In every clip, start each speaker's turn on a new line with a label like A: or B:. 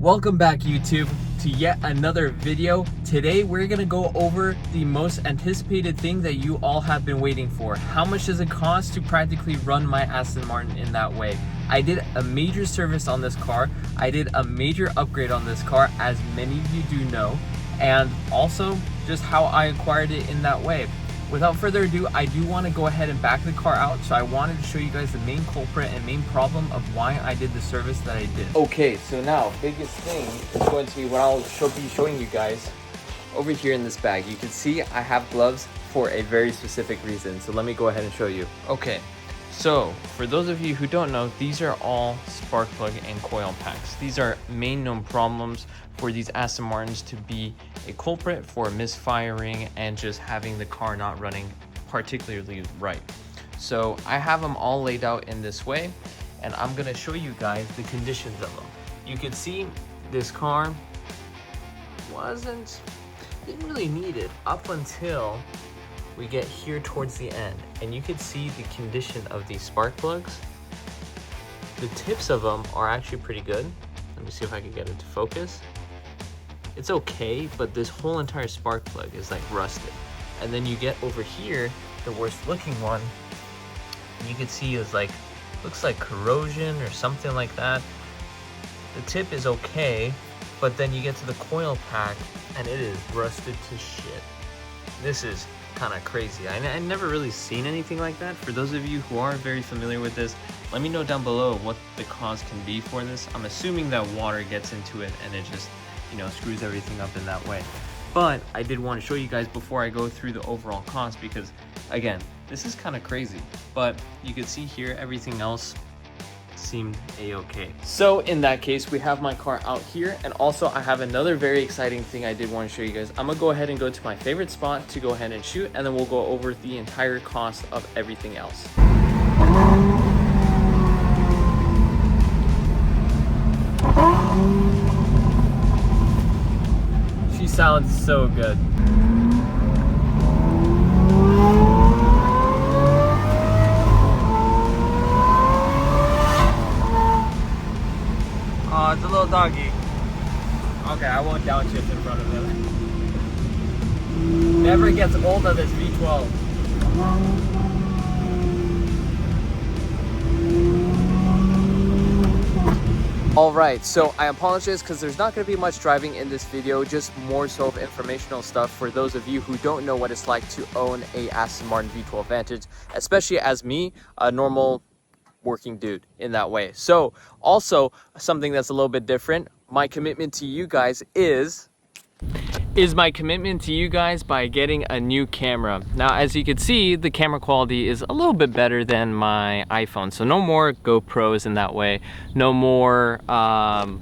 A: Welcome back, YouTube, to yet another video. Today we're gonna go over the most anticipated thing that you all have been waiting for. How much does it cost to practically run my Aston Martin in that way? I did a major service on this car. I did a major upgrade on this car, as many of you do know, and also just how I acquired it in that way. Without further ado, I do want to go ahead and back the car out, so I wanted to show you guys the main culprit and main problem of why I did the service that I did. Okay, so now, biggest thing is going to be what I'll be showing you guys over here in this bag. You can see I have gloves for a very specific reason, so let me go ahead and show you. Okay, so for those of you who don't know, these are all spark plug and coil packs. These are main known problems for these Aston Martins to be a culprit for misfiring and just having the car not running particularly right. So I have them all laid out in this way, and I'm gonna show you guys the conditions of them. You can see this car didn't really need it up until we get here towards the end, and you can see the condition of these spark plugs. The tips of them are actually pretty good. Let me see if I can get it to focus. It's okay, but this whole entire spark plug is like rusted. And then you get over here, the worst looking one, you can see is like, looks like corrosion or something like that. The tip is okay, but then you get to the coil pack and it is rusted to shit. This is kind of crazy. I never really seen anything like that. For those of you who are very familiar with this, let me know down below what the cause can be for this. I'm assuming that water gets into it and it just, you know, screws everything up in that way. But I did want to show you guys before I go through the overall cost, because again, this is kind of crazy, but you can see here everything else seemed a-okay. So in that case, we have my car out here, and also I have another very exciting thing I did want to show you guys. I'm gonna go ahead and go to my favorite spot to go ahead and shoot, and then we'll go over the entire cost of everything else. She sounds so good. Oh, it's a little doggy. Okay, I won't downshift in front of him. Never gets old of this V12. Alright, so I apologize because there's not going to be much driving in this video, just more so of informational stuff for those of you who don't know what it's like to own a Aston Martin V12 Vantage, especially as me, a normal working dude in that way. So also something that's a little bit different, my commitment to you guys is my commitment to you guys by getting a new camera. Now, as you can see, the camera quality is a little bit better than my iPhone. So no more GoPros in that way. No more, really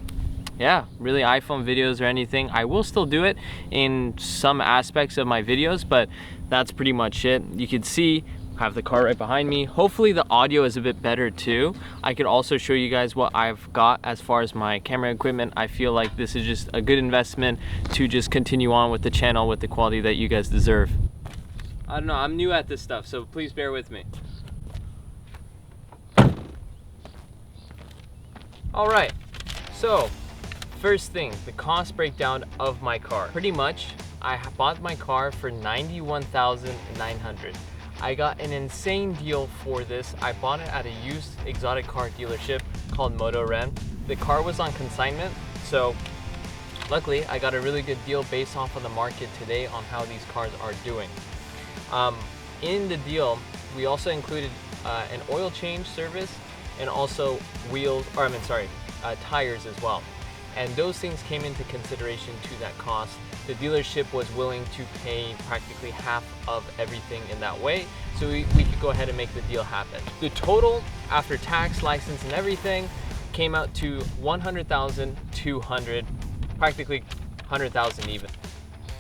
A: iPhone videos or anything. I will still do it in some aspects of my videos, but that's pretty much it. You can see I have the car right behind me. Hopefully the audio is a bit better too. I could also show you guys what I've got as far as my camera equipment. I feel like this is just a good investment to just continue on with the channel with the quality that you guys deserve. I don't know, I'm new at this stuff, so please bear with me. All right, so first thing, the cost breakdown of my car. Pretty much, I bought my car for $91,900. I got an insane deal for this. I bought it at a used exotic car dealership called Moto Ren. The car was on consignment, so luckily I got a really good deal based off of the market today on how these cars are doing. In the deal, we also included an oil change service and also tires as well. And those things came into consideration to that cost. The dealership was willing to pay practically half of everything in that way, so we could go ahead and make the deal happen. The total, after tax, license, and everything, came out to $100,200, practically $100,000 even.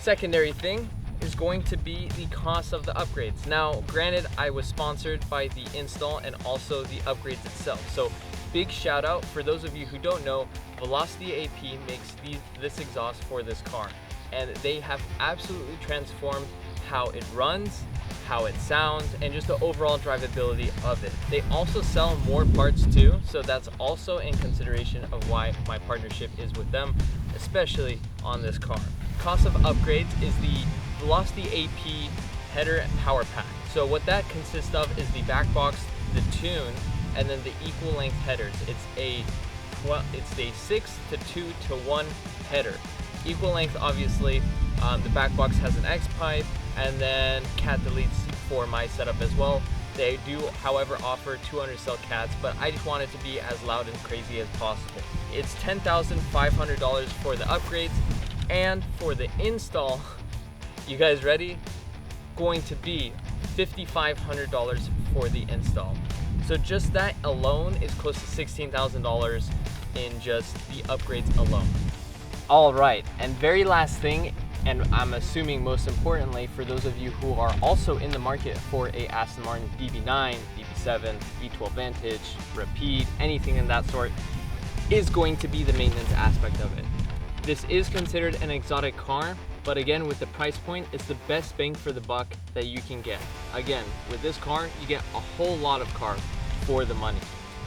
A: Secondary thing is going to be the cost of the upgrades. Now, granted, I was sponsored by the install and also the upgrades itself. So big shout out for those of you who don't know, Velocity AP makes this exhaust for this car, and they have absolutely transformed how it runs, how it sounds, and just the overall drivability of it. They also sell more parts too, so that's also in consideration of why my partnership is with them, especially on this car. Cost of upgrades is the Velocity AP header power pack. So what that consists of is the back box, the tune, and then the equal length headers. It's a 6-to-2-to-1 header. Equal length, obviously. The back box has an X pipe, and then cat deletes for my setup as well. They do, however, offer 200 cell cats, but I just want it to be as loud and crazy as possible. It's $10,500 for the upgrades, and for the install, you guys ready? Going to be $5,500 for the install. So just that alone is close to $16,000 in just the upgrades alone. All right, and very last thing, and I'm assuming most importantly for those of you who are also in the market for a Aston Martin DB9, DB7, V12 Vantage, Rapide, anything in that sort, is going to be the maintenance aspect of it. This is considered an exotic car, but again, with the price point, it's the best bang for the buck that you can get. Again, with this car, you get a whole lot of car for the money.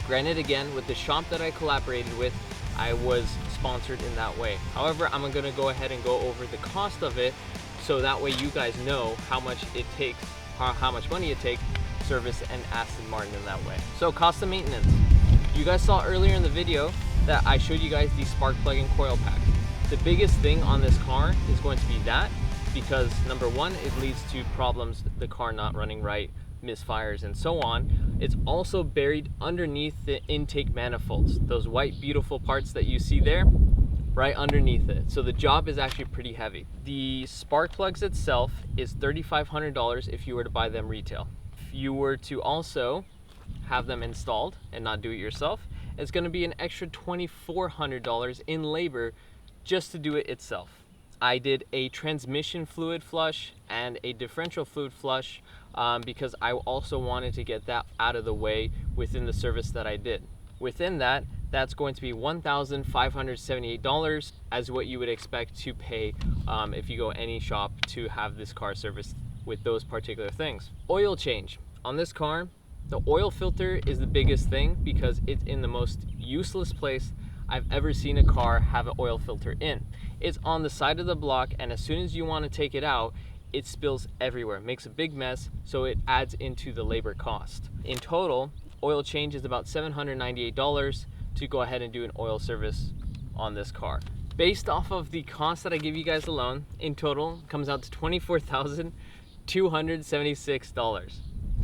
A: Granted, again, with the shop that I collaborated with, I was sponsored in that way. However, I'm gonna go ahead and go over the cost of it, so that way you guys know how much it takes, how much money it takes to service an Aston Martin in that way. So cost of maintenance. You guys saw earlier in the video that I showed you guys the spark plug and coil pack. The biggest thing on this car is going to be that, because number one, it leads to problems, the car not running right, misfires, and so on. It's also buried underneath the intake manifolds, those white beautiful parts that you see there, right underneath it. So the job is actually pretty heavy. The spark plugs itself is $3,500 if you were to buy them retail. If you were to also have them installed and not do it yourself, it's going to be an extra $2,400 in labor just to do it itself. I did a transmission fluid flush and a differential fluid flush because I also wanted to get that out of the way within the service that I did. Within that, that's going to be $1,578 as what you would expect to pay if you go any shop to have this car serviced with those particular things. Oil change. On this car, the oil filter is the biggest thing because it's in the most useless place I've ever seen a car have an oil filter in. It's on the side of the block, and as soon as you want to take it out, it spills everywhere, makes a big mess, so it adds into the labor cost. In total, oil change is about $798 to go ahead and do an oil service on this car. Based off of the cost that I give you guys alone, in total, comes out to $24,276.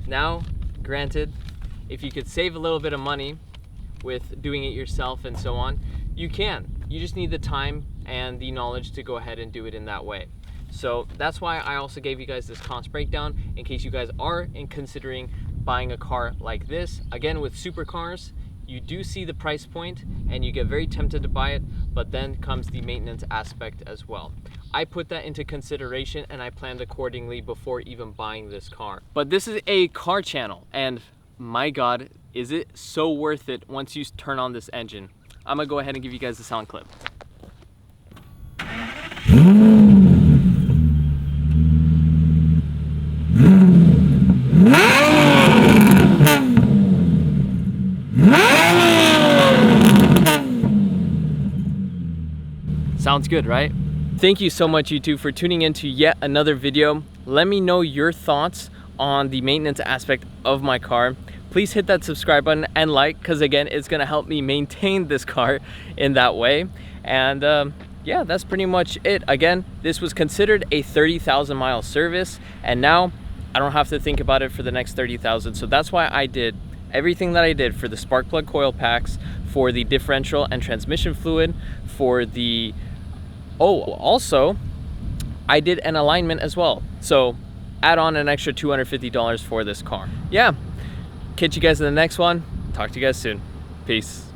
A: Now, granted, if you could save a little bit of money with doing it yourself and so on, you can. You just need the time and the knowledge to go ahead and do it in that way. So that's why I also gave you guys this cost breakdown in case you guys are considering buying a car like this. Again, with supercars, you do see the price point and you get very tempted to buy it, but then comes the maintenance aspect as well. I put that into consideration and I planned accordingly before even buying this car. But this is a car channel, and my God, is it so worth it once you turn on this engine. I'm gonna go ahead and give you guys the sound clip. Sounds good, right? Thank you so much, YouTube, for tuning in to yet another video. Let me know your thoughts on the maintenance aspect of my car. Please hit that subscribe button and like, because again, it's gonna help me maintain this car in that way. And yeah, that's pretty much it. Again, this was considered a 30,000 mile service, and now I don't have to think about it for the next 30,000. So that's why I did everything that I did for the spark plug coil packs, for the differential and transmission fluid, for the, also I did an alignment as well. So add on an extra $250 for this car. Yeah, catch you guys in the next one. Talk to you guys soon. Peace.